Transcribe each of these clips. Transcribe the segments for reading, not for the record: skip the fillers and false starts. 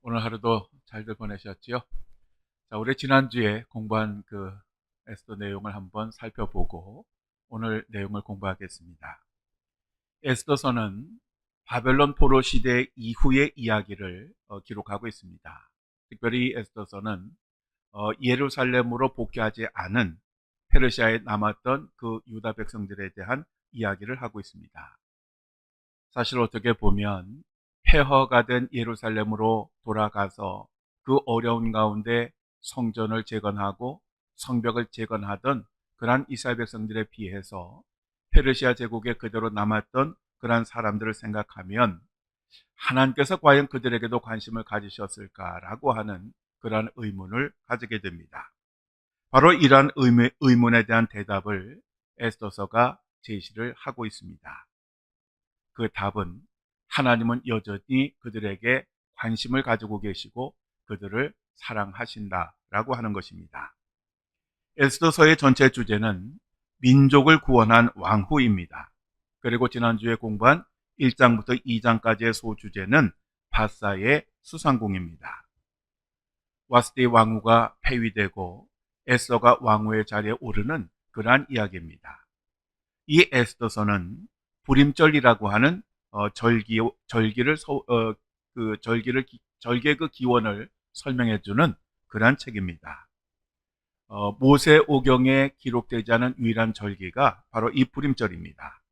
오늘 하루도 잘들 보내셨지요? 자, 우리 지난주에 공부한 에스더 내용을 한번 살펴보고 오늘 내용을 공부하겠습니다. 에스더서는 바벨론 포로 시대 이후의 이야기를 기록하고 있습니다. 특별히 에스더서는 예루살렘으로 복귀하지 않은 페르시아에 남았던 그 유다 백성들에 대한 이야기를 하고 있습니다. 사실 어떻게 보면 폐허가 된 예루살렘으로 돌아가서 그 어려운 가운데 성전을 재건하고 성벽을 재건하던 그러한 이스라엘 백성들에 비해서 페르시아 제국에 그대로 남았던 그러한 사람들을 생각하면 하나님께서 과연 그들에게도 관심을 가지셨을까라고 하는 그러한 의문을 가지게 됩니다. 바로 이러한 의문에 대한 대답을 에스더서가 제시를 하고 있습니다. 그 답은 하나님은 여전히 그들에게 관심을 가지고 계시고 그들을 사랑하신다라고 하는 것입니다. 에스더서의 전체 주제는 민족을 구원한 왕후입니다. 그리고 지난주에 공부한 1장부터 2장까지의 소주제는 바사의 수상궁입니다. 와스디 왕후가 폐위되고 에스더가 왕후의 자리에 오르는 그러한 이야기입니다. 이 에스더서는 불임절이라고 하는 절기의 그 기원을 설명해 주는 그러한 책입니다. 모세 오경에 기록되지 않은 유일한 절기가 바로 이 불임절입니다.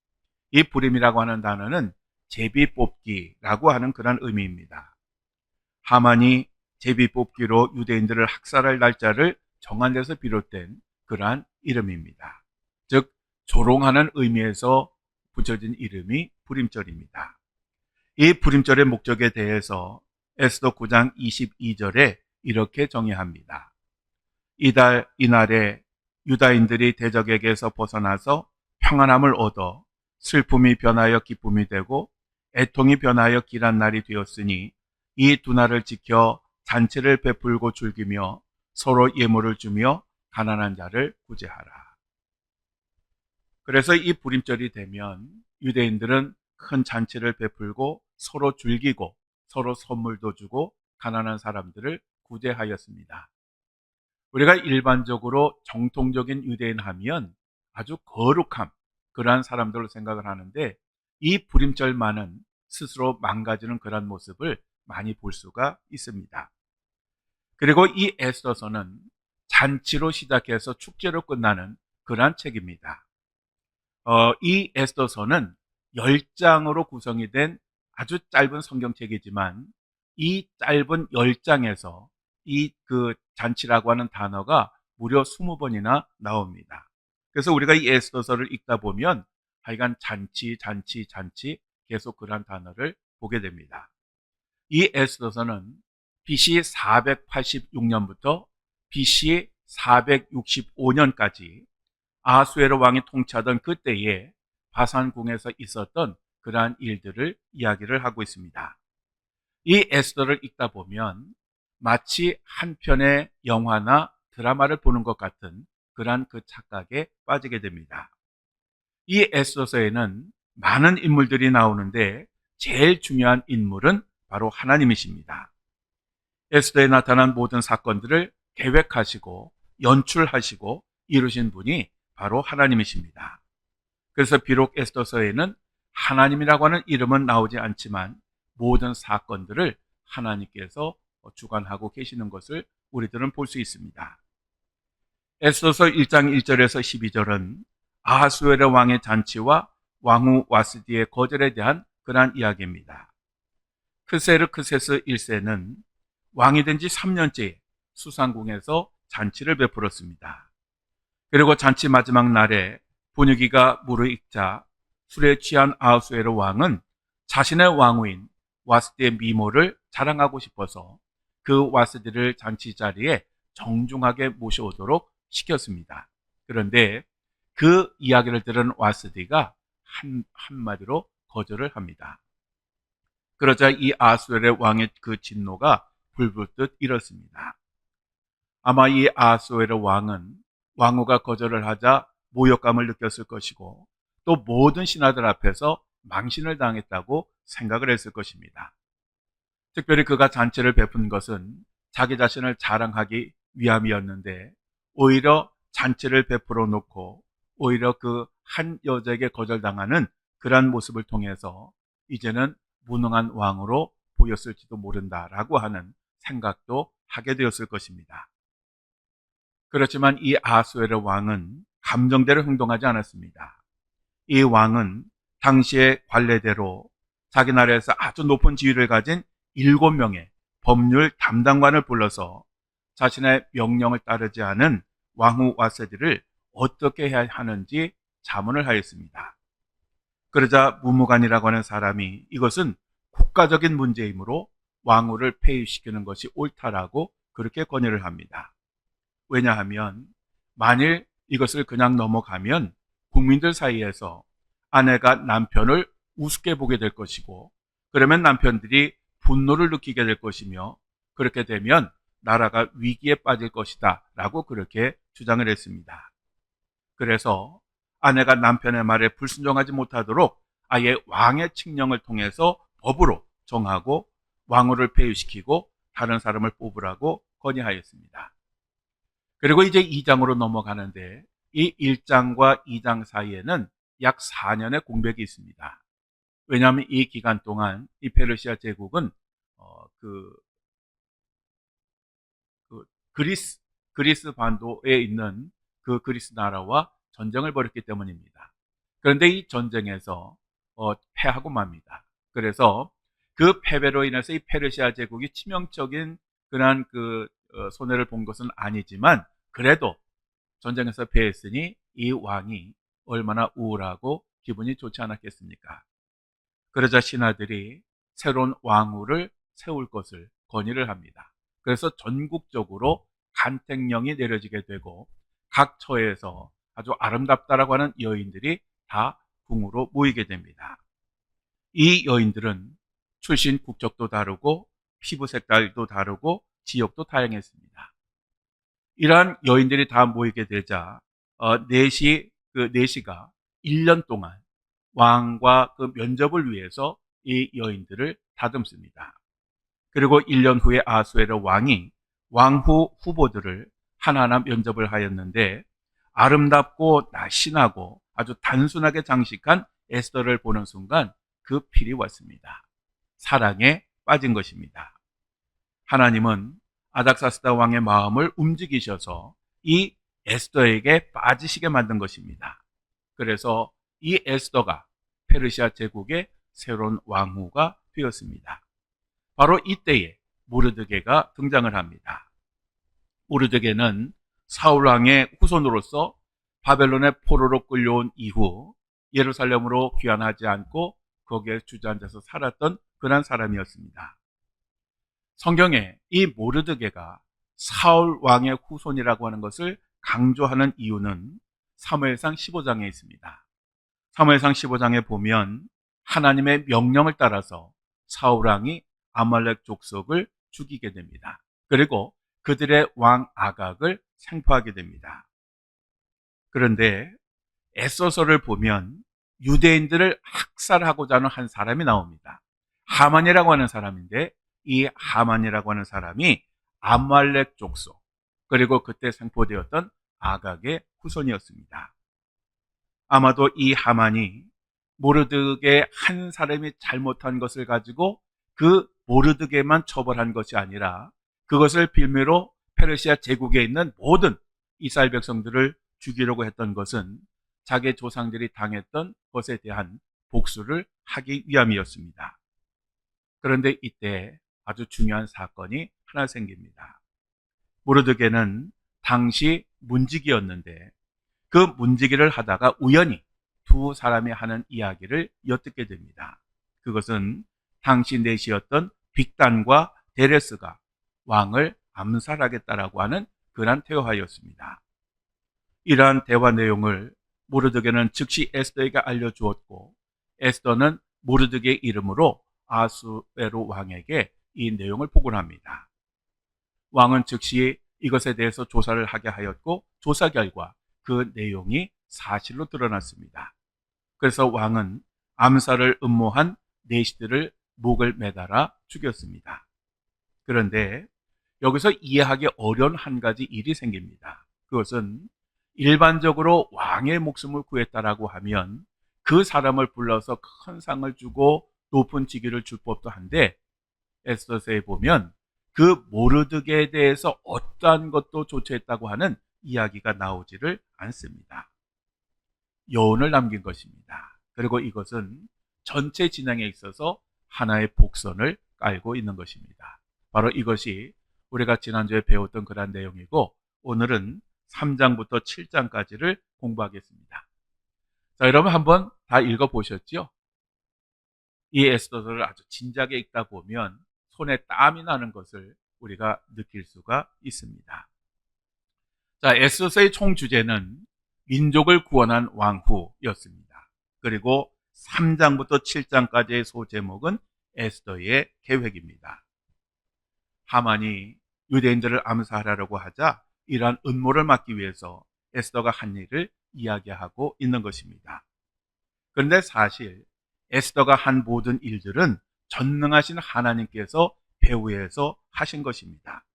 이 불임이라고 하는 단어는 제비 뽑기라고 하는 그런 의미입니다. 하만이 제비 뽑기로 유대인들을 학살할 날짜를 정한 데서 비롯된 그러한 이름입니다. 즉 조롱하는 의미에서 붙여진 이름이 불임절입니다. 이 불임절의 목적에 대해서 에스더 9장 22절에 이렇게 정의합니다. 이날에 유다인들이 대적에게서 벗어나서 평안함을 얻어 슬픔이 변하여 기쁨이 되고 애통이 변하여 길한 날이 되었으니 이 두 날을 지켜 잔치를 베풀고 즐기며 서로 예물을 주며 가난한 자를 구제하라. 그래서 이 불임절이 되면 유대인들은 큰 잔치를 베풀고 서로 즐기고 서로 선물도 주고 가난한 사람들을 구제하였습니다. 우리가 일반적으로 정통적인 유대인 하면 아주 거룩함, 그러한 사람들로 생각을 하는데 이 불임절만은 스스로 망가지는 그런 모습을 많이 볼 수가 있습니다. 그리고 이 에스더서는 잔치로 시작해서 축제로 끝나는 그러한 책입니다. 이 에스더서는 10장으로 구성이 된 아주 짧은 성경책이지만 이 짧은 10장에서 이 잔치라고 하는 단어가 무려 20번이나 나옵니다. 그래서 우리가 이 에스더서를 읽다 보면 하여간 잔치 계속 그러한 단어를 보게 됩니다. 이 에스더서는 BC 486년부터 BC 465년까지 아하수에로 왕이 통치하던 그때에 바산궁에서 있었던 그러한 일들을 이야기를 하고 있습니다. 이 에스더를 읽다 보면 마치 한 편의 영화나 드라마를 보는 것 같은 그러한 그 착각에 빠지게 됩니다. 이 에스더서에는 많은 인물들이 나오는데 제일 중요한 인물은 바로 하나님이십니다. 에스더에 나타난 모든 사건들을 계획하시고 연출하시고 이루신 분이 바로 하나님이십니다. 그래서 비록 에스더서에는 하나님이라고 하는 이름은 나오지 않지만 모든 사건들을 하나님께서 주관하고 계시는 것을 우리들은 볼 수 있습니다. 에스더서 1장 1절에서 12절은 아하수에르 왕의 잔치와 왕후 와스디의 거절에 대한 그러한 이야기입니다. 크세르크세스 1세는 왕이 된 지 3년째 수상궁에서 잔치를 베풀었습니다. 그리고 잔치 마지막 날에 분위기가 무르익자 술에 취한 아하수에르 왕은 자신의 왕후인 와스디의 미모를 자랑하고 싶어서 그 와스디를 잔치 자리에 정중하게 모셔오도록 시켰습니다. 그런데 그 이야기를 들은 와스디가 한마디로 거절을 합니다. 그러자 이 아하수에르 왕의 그 진노가 불붙듯 일었습니다. 아마 이 아하수에르 왕은 왕후가 거절을 하자 모욕감을 느꼈을 것이고 또 모든 신하들 앞에서 망신을 당했다고 생각을 했을 것입니다. 특별히 그가 잔치를 베푼 것은 자기 자신을 자랑하기 위함이었는데 오히려 잔치를 베풀어 놓고 오히려 그 한 여자에게 거절당하는 그러한 모습을 통해서 이제는 무능한 왕으로 보였을지도 모른다라고 하는 생각도 하게 되었을 것입니다. 그렇지만 이 아하수에로 왕은 감정대로 행동하지 않았습니다. 이 왕은 당시의 관례대로 자기 나라에서 아주 높은 지위를 가진 7명의 법률 담당관을 불러서 자신의 명령을 따르지 않은 왕후 와세디를 어떻게 해야 하는지 자문을 하였습니다. 그러자 무무간이라고 하는 사람이 이것은 국가적인 문제이므로 왕후를 폐위시키는 것이 옳다라고 그렇게 건의를 합니다. 왜냐하면 만일 이것을 그냥 넘어가면 국민들 사이에서 아내가 남편을 우습게 보게 될 것이고 그러면 남편들이 분노를 느끼게 될 것이며 그렇게 되면 나라가 위기에 빠질 것이다 라고 그렇게 주장을 했습니다. 그래서 아내가 남편의 말에 불순종하지 못하도록 아예 왕의 칙령을 통해서 법으로 정하고 왕후를 폐위시키고 다른 사람을 뽑으라고 건의하였습니다. 그리고 이제 2장으로 넘어가는데 이 1장과 2장 사이에는 약 4년의 공백이 있습니다. 왜냐하면 이 기간 동안 이 페르시아 제국은 그 그리스 반도에 있는 그 그리스 나라와 전쟁을 벌였기 때문입니다. 그런데 이 전쟁에서 패하고 맙니다. 그래서 그 패배로 인해서 이 페르시아 제국이 치명적인 그러한 손해를 본 것은 아니지만 그래도 전쟁에서 패했으니 이 왕이 얼마나 우울하고 기분이 좋지 않았겠습니까? 그러자 신하들이 새로운 왕후를 세울 것을 건의를 합니다. 그래서 전국적으로 간택령이 내려지게 되고 각 처에서 아주 아름답다라고 하는 여인들이 다 궁으로 모이게 됩니다. 이 여인들은 출신 국적도 다르고 피부 색깔도 다르고 지역도 다양했습니다. 이러한 여인들이 다 모이게 되자 내시가 1년 동안 왕과 그 면접을 위해서 이 여인들을 다듬습니다. 그리고 1년 후에 아하수에로 왕이 왕후 후보들을 하나하나 면접을 하였는데 아름답고 날씬하고 아주 단순하게 장식한 에스더를 보는 순간 그 필이 왔습니다. 사랑에 빠진 것입니다. 하나님은 아닥사스다 왕의 마음을 움직이셔서 이 에스더에게 빠지시게 만든 것입니다. 그래서 이 에스더가 페르시아 제국의 새로운 왕후가 되었습니다. 바로 이때에 모르드게가 등장을 합니다. 모르드게는 사울 왕의 후손으로서 바벨론의 포로로 끌려온 이후 예루살렘으로 귀환하지 않고 거기에 주저앉아서 살았던 그런 사람이었습니다. 성경에 이 모르드게가 사울 왕의 후손이라고 하는 것을 강조하는 이유는 사무엘상 15장에 있습니다. 사무엘상 15장에 보면 하나님의 명령을 따라서 사울 왕이 아말렉 족속을 죽이게 됩니다. 그리고 그들의 왕 아각을 생포하게 됩니다. 그런데 에스더서를 보면 유대인들을 학살하고자 하는 한 사람이 나옵니다. 하만이라고 하는 사람인데 이 하만이라고 하는 사람이 아말렉 족속 그리고 그때 생포되었던 아각의 후손이었습니다. 아마도 이 하만이 모르드게 한 사람이 잘못한 것을 가지고 그 모르드게만 처벌한 것이 아니라 그것을 빌미로 페르시아 제국에 있는 모든 이스라엘 백성들을 죽이려고 했던 것은 자기 조상들이 당했던 것에 대한 복수를 하기 위함이었습니다. 그런데 이때 아주 중요한 사건이 하나 생깁니다. 모르드게는 당시 문지기였는데 그 문지기를 하다가 우연히 두 사람이 하는 이야기를 엿듣게 됩니다. 그것은 당시 내시였던 빅단과 데레스가 왕을 암살하겠다라고 하는 그러한 대화였습니다. 이러한 대화 내용을 모르드게는 즉시 에스더에게 알려주었고 에스더는 모르드게의 이름으로 아하수에로 왕에게 이 내용을 보고합니다. 왕은 즉시 이것에 대해서 조사를 하게 하였고 조사 결과 그 내용이 사실로 드러났습니다. 그래서 왕은 암살을 음모한 내시들을 목을 매달아 죽였습니다. 그런데 여기서 이해하기 어려운 한 가지 일이 생깁니다. 그것은 일반적으로 왕의 목숨을 구했다라고 하면 그 사람을 불러서 큰 상을 주고 높은 직위를 줄 법도 한데, 에스더서에 보면 그 모르드게에 대해서 어떠한 것도 조처했다고 하는 이야기가 나오지를 않습니다. 여운을 남긴 것입니다. 그리고 이것은 전체 진행에 있어서 하나의 복선을 깔고 있는 것입니다. 바로 이것이 우리가 지난주에 배웠던 그런 내용이고, 오늘은 3장부터 7장까지를 공부하겠습니다. 자, 여러분 한번 다 읽어보셨죠? 이 에스더서를 아주 진작에 읽다 보면 손에 땀이 나는 것을 우리가 느낄 수가 있습니다. 자, 에스더서의 총 주제는 민족을 구원한 왕후였습니다. 그리고 3장부터 7장까지의 소제목은 에스더의 계획입니다. 하만이 유대인들을 암살하려고 하자 이러한 음모를 막기 위해서 에스더가 한 일을 이야기하고 있는 것입니다. 그런데 사실 에스더가 한 모든 일들은 전능하신 하나님께서 배후에서 하신 것입니다.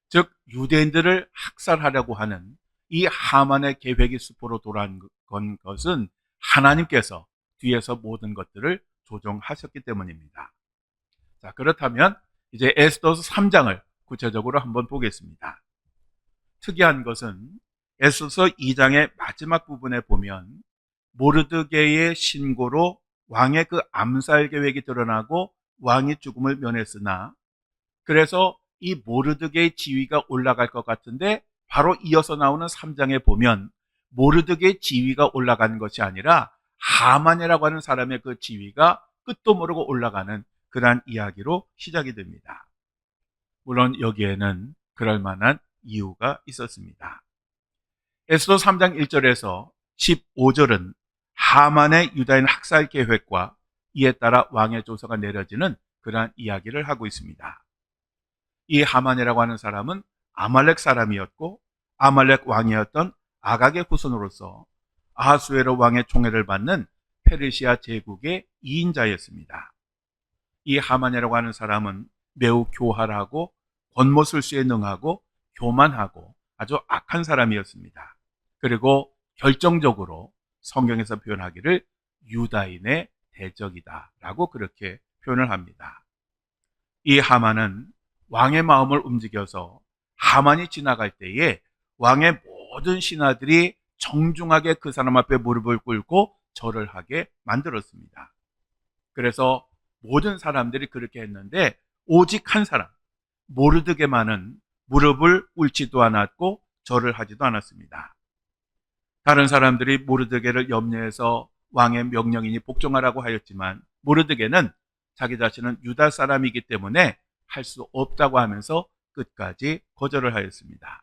즉 유대인들을 학살하려고 하는 이 하만의 계획이 수포로 돌아온 것은 하나님께서 뒤에서 모든 것들을 조정하셨기 때문입니다. 자, 그렇다면 이제 에스더서 3장을 구체적으로 한번 보겠습니다. 특이한 것은 에스더서 2장의 마지막 부분에 보면 모르드게의 신고로 왕의 그 암살 계획이 드러나고 왕이 죽음을 면했으나, 그래서 이 모르드게의 지위가 올라갈 것 같은데 바로 이어서 나오는 3장에 보면 모르드게의 지위가 올라가는 것이 아니라 하만이라고 하는 사람의 그 지위가 끝도 모르고 올라가는 그러한 이야기로 시작이 됩니다. 물론 여기에는 그럴 만한 이유가 있었습니다. 에스더 3장 1절에서 15절은 하만의 유다인 학살 계획과 이에 따라 왕의 조서가 내려지는 그러한 이야기를 하고 있습니다. 이 하만이라고 하는 사람은 아말렉 사람이었고 아말렉 왕이었던 아각의 후손으로서 아하수에로 왕의 총애를 받는 페르시아 제국의 2인자였습니다. 이 하만이라고 하는 사람은 매우 교활하고 권모술수에 능하고 교만하고 아주 악한 사람이었습니다. 그리고 결정적으로 성경에서 표현하기를 유다인의 대적이다 라고 그렇게 표현을 합니다. 이 하만은 왕의 마음을 움직여서 하만이 지나갈 때에 왕의 모든 신하들이 정중하게 그 사람 앞에 무릎을 꿇고 절을 하게 만들었습니다. 그래서 모든 사람들이 그렇게 했는데 오직 한 사람 모르드게만은 무릎을 꿇지도 않았고 절을 하지도 않았습니다. 다른 사람들이 모르드게를 염려해서 왕의 명령이니 복종하라고 하였지만 모르드게는 자기 자신은 유다 사람이기 때문에 할 수 없다고 하면서 끝까지 거절을 하였습니다.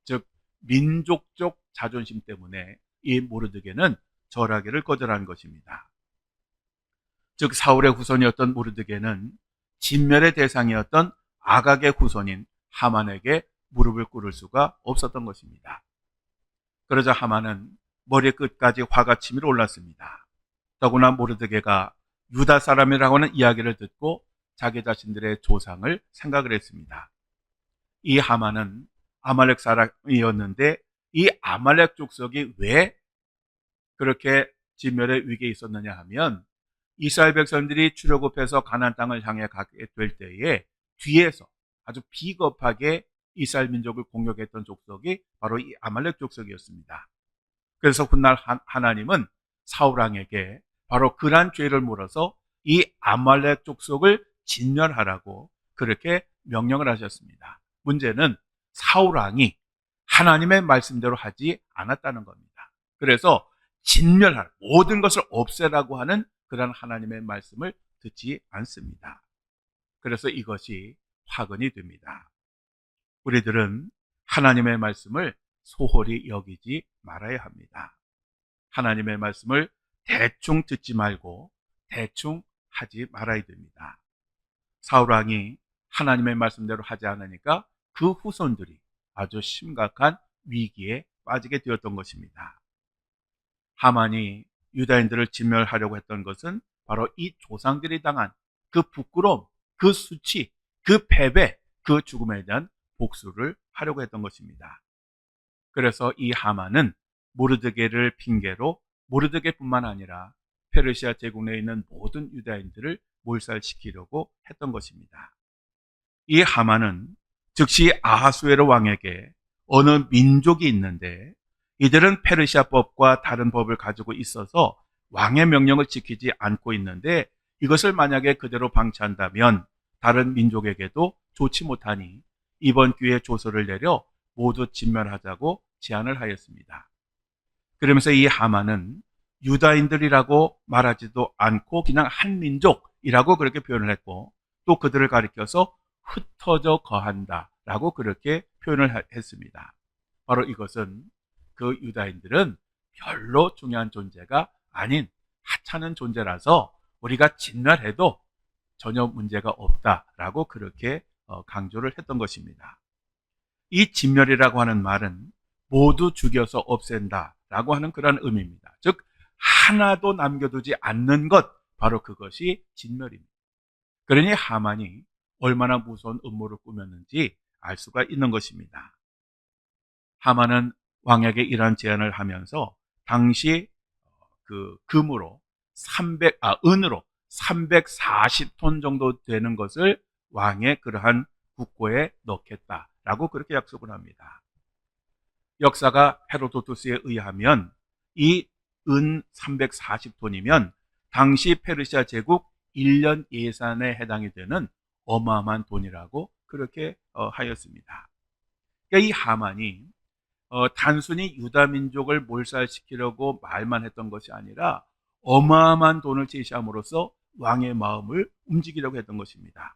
즉 민족적 자존심 때문에 이 모르드게는 절하기를 거절한 것입니다. 즉 사울의 후손이었던 모르드게는 진멸의 대상이었던 아각의 후손인 하만에게 무릎을 꿇을 수가 없었던 것입니다. 그러자 하만은 머리 끝까지 화가 치밀어 올랐습니다. 더구나 모르드게가 유다 사람이라고 하는 이야기를 듣고 자기 자신들의 조상을 생각을 했습니다. 이 하만은 아말렉 사람이었는데 이 아말렉 족속이 왜 그렇게 진멸의 위기에 있었느냐 하면 이스라엘 백성들이 출애굽해서 가나안 땅을 향해 가게 될 때에 뒤에서 아주 비겁하게 이스라엘 민족을 공격했던 족속이 바로 이 아말렉 족속이었습니다. 그래서 훗날 하나님은 사울 왕에게 바로 그러한 죄를 물어서 이 아말렉 족속을 진멸하라고 그렇게 명령을 하셨습니다. 문제는 사울 왕이 하나님의 말씀대로 하지 않았다는 겁니다. 그래서 진멸하라, 모든 것을 없애라고 하는 그런 하나님의 말씀을 듣지 않습니다. 그래서 이것이 화근이 됩니다. 우리들은 하나님의 말씀을 소홀히 여기지 말아야 합니다. 하나님의 말씀을 대충 듣지 말고 대충 하지 말아야 됩니다. 사울 왕이 하나님의 말씀대로 하지 않으니까 그 후손들이 아주 심각한 위기에 빠지게 되었던 것입니다. 하만이 유다인들을 진멸하려고 했던 것은 바로 이 조상들이 당한 그 부끄러움, 그 수치, 그 패배, 그 죽음에 대한 복수를 하려고 했던 것입니다. 그래서 이 하만은 모르드게를 핑계로 모르드게뿐만 아니라 페르시아 제국 내에 있는 모든 유다인들을 몰살시키려고 했던 것입니다. 이 하만은 즉시 아하수에로 왕에게 어느 민족이 있는데 이들은 페르시아법과 다른 법을 가지고 있어서 왕의 명령을 지키지 않고 있는데 이것을 만약에 그대로 방치한다면 다른 민족에게도 좋지 못하니 이번 기회에 조서를 내려 모두 진멸하자고 제안을 하였습니다. 그러면서 이 하만은 유다인들이라고 말하지도 않고 그냥 한 민족이라고 그렇게 표현을 했고 또 그들을 가리켜서 흩어져 거한다라고 그렇게 표현을 했습니다. 바로 이것은 그 유다인들은 별로 중요한 존재가 아닌 하찮은 존재라서 우리가 진멸해도 전혀 문제가 없다라고 그렇게 강조를 했던 것입니다. 이 진멸이라고 하는 말은 모두 죽여서 없앤다라고 하는 그런 의미입니다. 즉 하나도 남겨두지 않는 것, 바로 그것이 진멸입니다. 그러니 하만이 얼마나 무서운 음모를 꾸몄는지 알 수가 있는 것입니다. 하만은 왕에게 이러한 제안을 하면서 당시 그 금으로 은으로 340톤 정도 되는 것을 왕의 그러한 국고에 넣겠다라고 그렇게 약속을 합니다. 역사가 헤로도투스에 의하면 이 은 340톤이면 당시 페르시아 제국 1년 예산에 해당이 되는 어마어마한 돈이라고 그렇게 하였습니다. 그러니까 이 하만이 단순히 유다 민족을 몰살시키려고 말만 했던 것이 아니라 어마어마한 돈을 제시함으로써 왕의 마음을 움직이려고 했던 것입니다.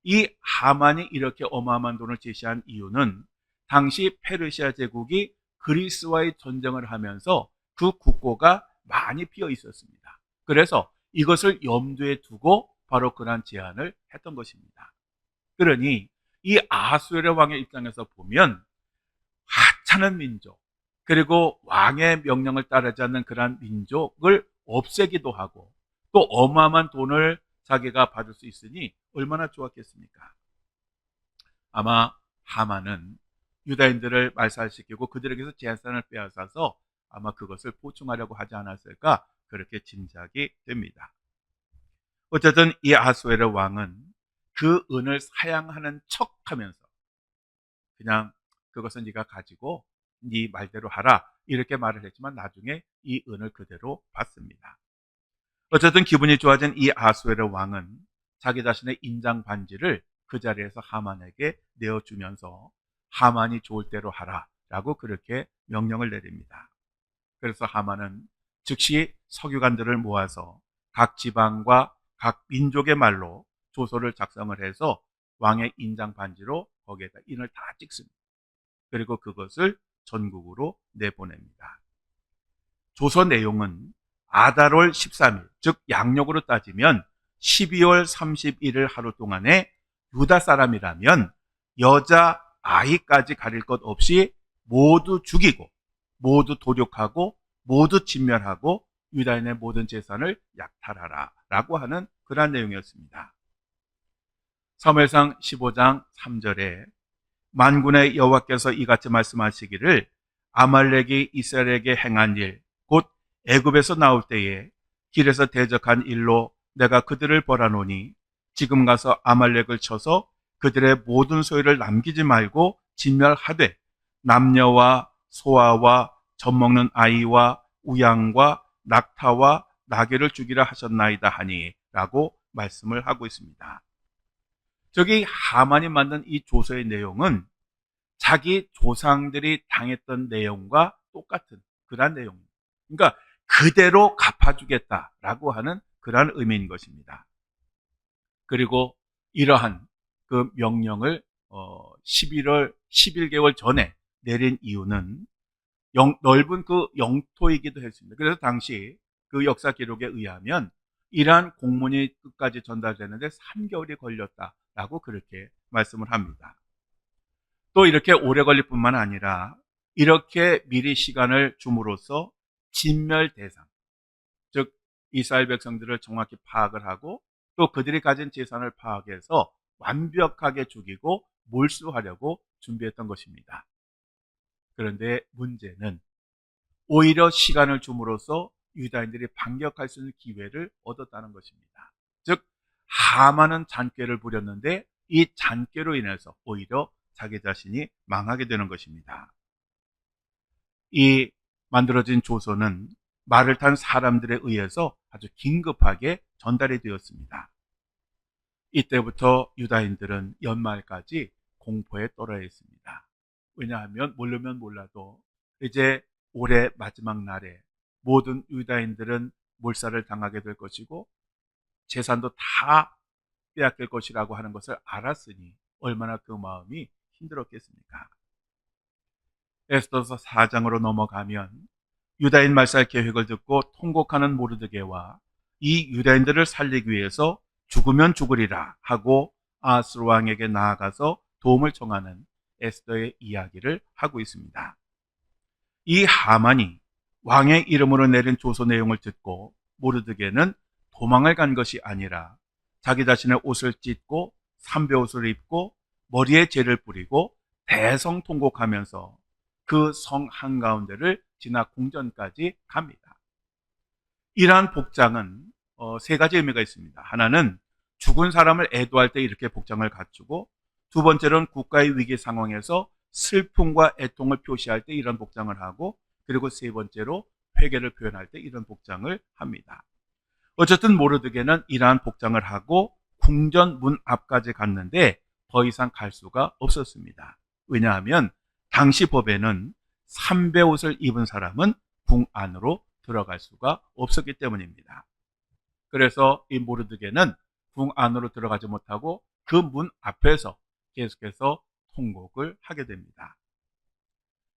이 하만이 이렇게 어마어마한 돈을 제시한 이유는 당시 페르시아 제국이 그리스와의 전쟁을 하면서 그 국고가 많이 비어 있었습니다. 그래서 이것을 염두에 두고 바로 그러한 제안을 했던 것입니다. 그러니 이 아하수에르 왕의 입장에서 보면 하찮은 민족, 그리고 왕의 명령을 따르지 않는 그러한 민족을 없애기도 하고 또 어마어마한 돈을 자기가 받을 수 있으니 얼마나 좋았겠습니까? 아마 하만은 유다인들을 말살시키고 그들에게서 재산을 빼앗아서 아마 그것을 보충하려고 하지 않았을까 그렇게 짐작이 됩니다. 어쨌든 이 아하수에르 왕은 그 은을 사양하는 척하면서 그냥 그것은 네가 가지고 네 말대로 하라 이렇게 말을 했지만 나중에 이 은을 그대로 받습니다. 어쨌든 기분이 좋아진 이 아하수에르 왕은 자기 자신의 인장 반지를 그 자리에서 하만에게 내어주면서 하만이 좋을 대로 하라 라고 그렇게 명령을 내립니다. 그래서 하만은 즉시 서기관들을 모아서 각 지방과 각 민족의 말로 조서를 작성을 해서 왕의 인장 반지로 거기에다 인을 다 찍습니다. 그리고 그것을 전국으로 내보냅니다. 조서 내용은 아달월 13일, 즉 양력으로 따지면 12월 31일 하루 동안에 유다 사람이라면 여자 아이까지 가릴 것 없이 모두 죽이고 모두 도륙하고 모두 진멸하고 유다인의 모든 재산을 약탈하라 라고 하는 그러한 내용이었습니다. 사무엘상 15장 3절에 만군의 여호와께서 이같이 말씀하시기를 아말렉이 이스라엘에게 행한 일 곧 애굽에서 나올 때에 길에서 대적한 일로 내가 그들을 벌하노니 지금 가서 아말렉을 쳐서 그들의 모든 소유를 남기지 말고 진멸하되 남녀와 소아와 젖먹는 아이와 우양과 낙타와 나귀를 죽이라 하셨나이다 하니 라고 말씀을 하고 있습니다. 저기 하만이 만든 이 조서의 내용은 자기 조상들이 당했던 내용과 똑같은 그러한 내용입니다. 그러니까 그대로 갚아주겠다라고 하는 그러한 의미인 것입니다. 그리고 이러한 그 명령을 11개월 전에 내린 이유는 넓은 그 영토이기도 했습니다. 그래서 당시 그 역사 기록에 의하면 이러한 공문이 끝까지 전달되는데 3개월이 걸렸다라고 그렇게 말씀을 합니다. 또 이렇게 오래 걸릴 뿐만 아니라 이렇게 미리 시간을 줌으로써 진멸 대상, 즉 이스라엘 백성들을 정확히 파악을 하고 또 그들이 가진 재산을 파악해서 완벽하게 죽이고 몰수하려고 준비했던 것입니다. 그런데 문제는 오히려 시간을 줌으로써 유다인들이 반격할 수 있는 기회를 얻었다는 것입니다. 즉 하만은 잔꾀를 부렸는데 이 잔꾀로 인해서 오히려 자기 자신이 망하게 되는 것입니다. 이 만들어진 조서는 말을 탄 사람들에 의해서 아주 긴급하게 전달이 되었습니다. 이때부터 유다인들은 연말까지 공포에 떨어 있습니다. 왜냐하면 모르면 몰라도 이제 올해 마지막 날에 모든 유다인들은 몰살을 당하게 될 것이고 재산도 다 빼앗길 것이라고 하는 것을 알았으니 얼마나 그 마음이 힘들었겠습니까? 에스더서 4장으로 넘어가면 유다인 말살 계획을 듣고 통곡하는 모르드게와 이 유다인들을 살리기 위해서 죽으면 죽으리라 하고 아하스 왕에게 나아가서 도움을 청하는 에스더의 이야기를 하고 있습니다. 이 하만이 왕의 이름으로 내린 조서 내용을 듣고 모르드게는 도망을 간 것이 아니라 자기 자신의 옷을 찢고 삼배옷을 입고 머리에 재를 뿌리고 대성통곡하면서 그 성 한가운데를 지나 궁전까지 갑니다. 이러한 복장은 세 가지 의미가 있습니다. 하나는 죽은 사람을 애도할 때 이렇게 복장을 갖추고, 두 번째로는 국가의 위기 상황에서 슬픔과 애통을 표시할 때 이런 복장을 하고, 그리고 세 번째로 회개를 표현할 때 이런 복장을 합니다. 어쨌든 모르드게는 이러한 복장을 하고 궁전 문 앞까지 갔는데 더 이상 갈 수가 없었습니다. 왜냐하면 당시 법에는 삼배옷을 입은 사람은 궁 안으로 들어갈 수가 없었기 때문입니다. 그래서 이 모르드게는 궁 안으로 들어가지 못하고 그 문 앞에서 계속해서 통곡을 하게 됩니다.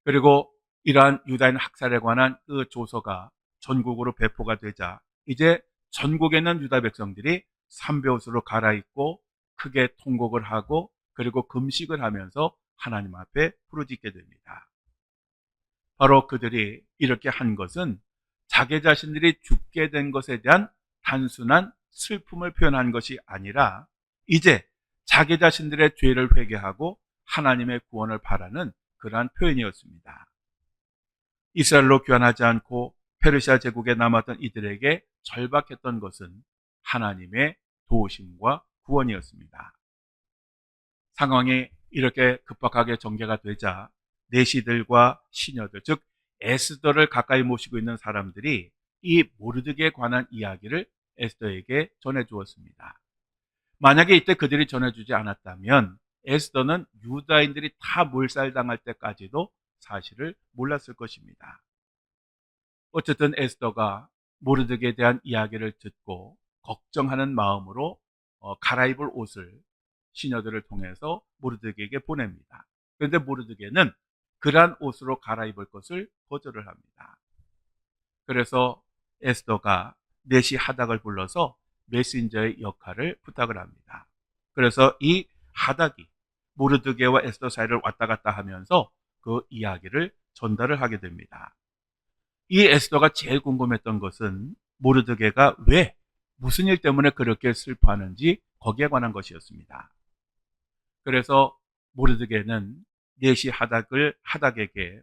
그리고 이러한 유다인 학살에 관한 그 조서가 전국으로 배포가 되자 이제 전국에 있는 유다 백성들이 삼배옷으로 갈아입고 크게 통곡을 하고 그리고 금식을 하면서 하나님 앞에 부르짖게 됩니다. 바로 그들이 이렇게 한 것은 자기 자신들이 죽게 된 것에 대한 단순한 슬픔을 표현한 것이 아니라 이제 자기 자신들의 죄를 회개하고 하나님의 구원을 바라는 그러한 표현이었습니다. 이스라엘로 귀환하지 않고 페르시아 제국에 남았던 이들에게 절박했던 것은 하나님의 도우심과 구원이었습니다. 상황이 이렇게 급박하게 전개가 되자 내시들과 시녀들, 즉 에스더를 가까이 모시고 있는 사람들이 이 모르드게에 관한 이야기를 에스더에게 전해주었습니다. 만약에 이때 그들이 전해주지 않았다면 에스더는 유다인들이 다 몰살당할 때까지도 사실을 몰랐을 것입니다. 어쨌든 에스더가 모르드게에 대한 이야기를 듣고 걱정하는 마음으로 갈아입을 옷을 시녀들을 통해서 모르드게에게 보냅니다. 그런데 모르드게는 그러한 옷으로 갈아입을 것을 거절을 합니다. 그래서 에스더가 내시 하닥을 불러서 메신저의 역할을 부탁을 합니다. 그래서 이 하닥이 모르드게와 에스더 사이를 왔다 갔다 하면서 그 이야기를 전달을 하게 됩니다. 이 에스더가 제일 궁금했던 것은 모르드게가 왜 무슨 일 때문에 그렇게 슬퍼하는지 거기에 관한 것이었습니다. 그래서 모르드게는 내시 하닥에게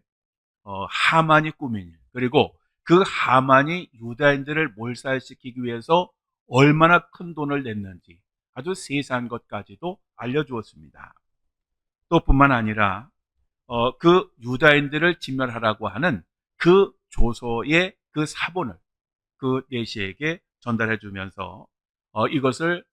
하만이 꾸민 일, 그리고 그 하만이 유다인들을 몰살시키기 위해서 얼마나 큰 돈을 냈는지 아주 세세한 것까지도 알려주었습니다. 또 뿐만 아니라 그 유다인들을 진멸하라고 하는 그 조서의 그 사본을 그 내시에게 전달해 주면서 이것을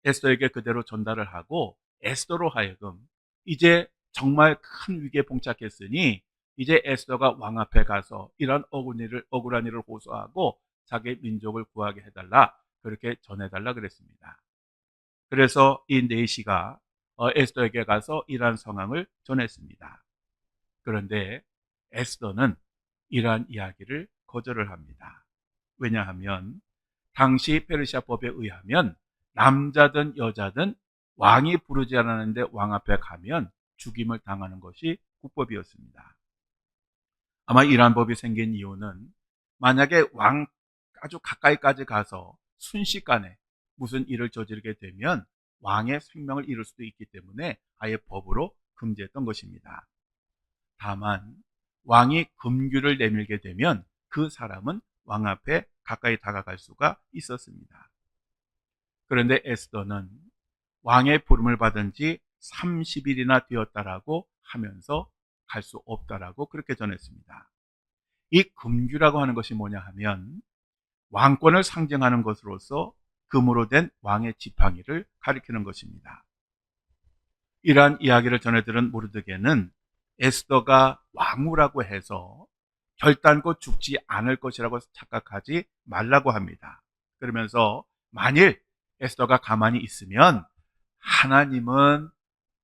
에스더에게 그대로 전달을 하고 에스더로 하여금 이제 정말 큰 위기에 봉착했으니 이제 에스더가 왕 앞에 가서 이런 억울한 일을 호소하고 자기 민족을 구하게 해달라, 그렇게 전해달라 그랬습니다. 그래서 이 내시가 에스더에게 가서 이러한 상황을 전했습니다. 그런데 에스더는 이러한 이야기를 거절을 합니다. 왜냐하면 당시 페르시아 법에 의하면 남자든 여자든 왕이 부르지 않았는데 왕 앞에 가면 죽임을 당하는 것이 국법이었습니다. 아마 이러한 법이 생긴 이유는 만약에 왕 아주 가까이까지 가서 순식간에 무슨 일을 저지르게 되면 왕의 생명을 잃을 수도 있기 때문에 아예 법으로 금지했던 것입니다. 다만 왕이 금규를 내밀게 되면 그 사람은 왕 앞에 가까이 다가갈 수가 있었습니다. 그런데 에스더는 왕의 부름을 받은 지 30일이나 되었다라고 하면서 갈 수 없다라고 그렇게 전했습니다. 이 금규라고 하는 것이 뭐냐 하면 왕권을 상징하는 것으로서 금으로 된 왕의 지팡이를 가리키는 것입니다. 이러한 이야기를 전해들은 모르드게는 에스더가 왕후라고 해서 결단코 죽지 않을 것이라고 착각하지 말라고 합니다. 그러면서 만일 에스더가 가만히 있으면 하나님은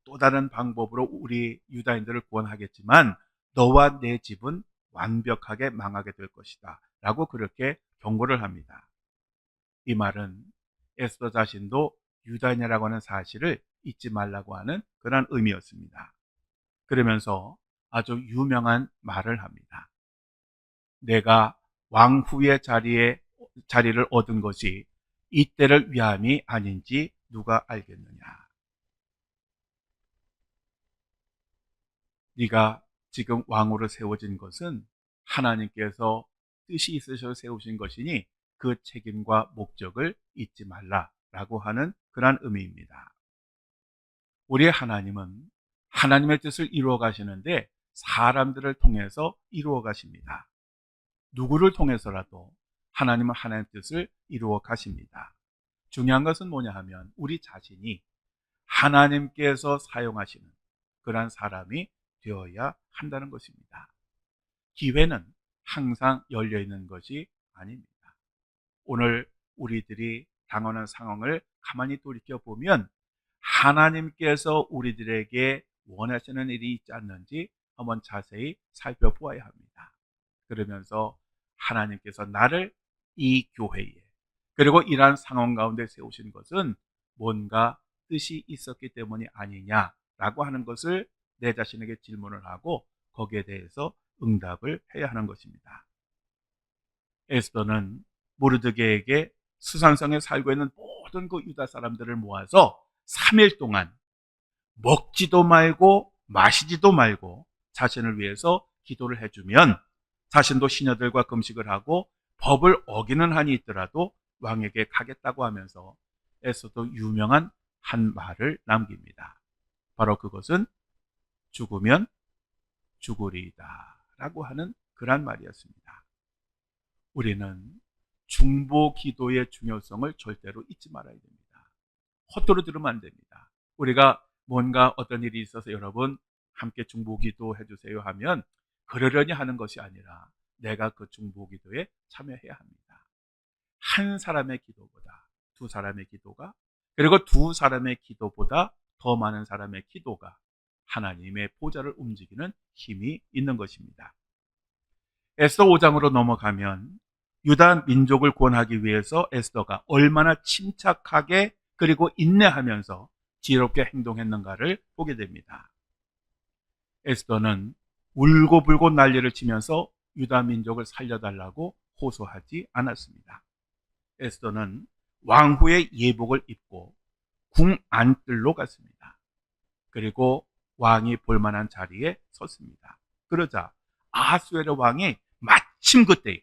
또 다른 방법으로 우리 유다인들을 구원하겠지만 너와 내 집은 완벽하게 망하게 될 것이다 라고 그렇게 경고를 합니다. 이 말은 에스더 자신도 유다인이라고 하는 사실을 잊지 말라고 하는 그런 의미였습니다. 그러면서 아주 유명한 말을 합니다. 내가 왕후의 자리를 얻은 것이 이때를 위함이 아닌지 누가 알겠느냐. 네가 지금 왕으로 세워진 것은 하나님께서 뜻이 있으셔서 세우신 것이니 그 책임과 목적을 잊지 말라라고 하는 그런 의미입니다. 우리의 하나님은 하나님의 뜻을 이루어 가시는데 사람들을 통해서 이루어 가십니다. 누구를 통해서라도 하나님은 하나님의 뜻을 이루어 가십니다. 중요한 것은 뭐냐 하면 우리 자신이 하나님께서 사용하시는 그러한 사람이 되어야 한다는 것입니다. 기회는 항상 열려있는 것이 아닙니다. 오늘 우리들이 당하는 상황을 가만히 돌이켜보면 하나님께서 우리들에게 원하시는 일이 있지 않는지 한번 자세히 살펴보아야 합니다. 그러면서 하나님께서 나를 이 교회에 그리고 이러한 상황 가운데 세우신 것은 뭔가 뜻이 있었기 때문이 아니냐라고 하는 것을 내 자신에게 질문을 하고 거기에 대해서 응답을 해야 하는 것입니다. 에스더는 모르드게에게 수산성에 살고 있는 모든 그 유다 사람들을 모아서 3일 동안 먹지도 말고 마시지도 말고 자신을 위해서 기도를 해주면 자신도 시녀들과 금식을 하고 법을 어기는 한이 있더라도 왕에게 가겠다고 하면서 에스더도 유명한 한 말을 남깁니다. 바로 그것은 죽으면 죽으리이다 라고 하는 그런 말이었습니다. 우리는 중보 기도의 중요성을 절대로 잊지 말아야 됩니다. 헛되이 들으면 안 됩니다. 우리가 뭔가 어떤 일이 있어서 여러분 함께 중보 기도 해주세요 하면 그러려니 하는 것이 아니라 내가 그 중보 기도에 참여해야 합니다. 한 사람의 기도보다 두 사람의 기도가 그리고 두 사람의 기도보다 더 많은 사람의 기도가 하나님의 보좌를 움직이는 힘이 있는 것입니다. 에스더 5장으로 넘어가면 유다 민족을 구원하기 위해서 에스더가 얼마나 침착하게 그리고 인내하면서 지혜롭게 행동했는가를 보게 됩니다. 에스더는 울고불고 난리를 치면서 유다 민족을 살려달라고 호소하지 않았습니다. 에스더는 왕후의 예복을 입고 궁 안뜰로 갔습니다. 그리고 왕이 볼만한 자리에 섰습니다. 그러자 아하수에르 왕이 마침 그때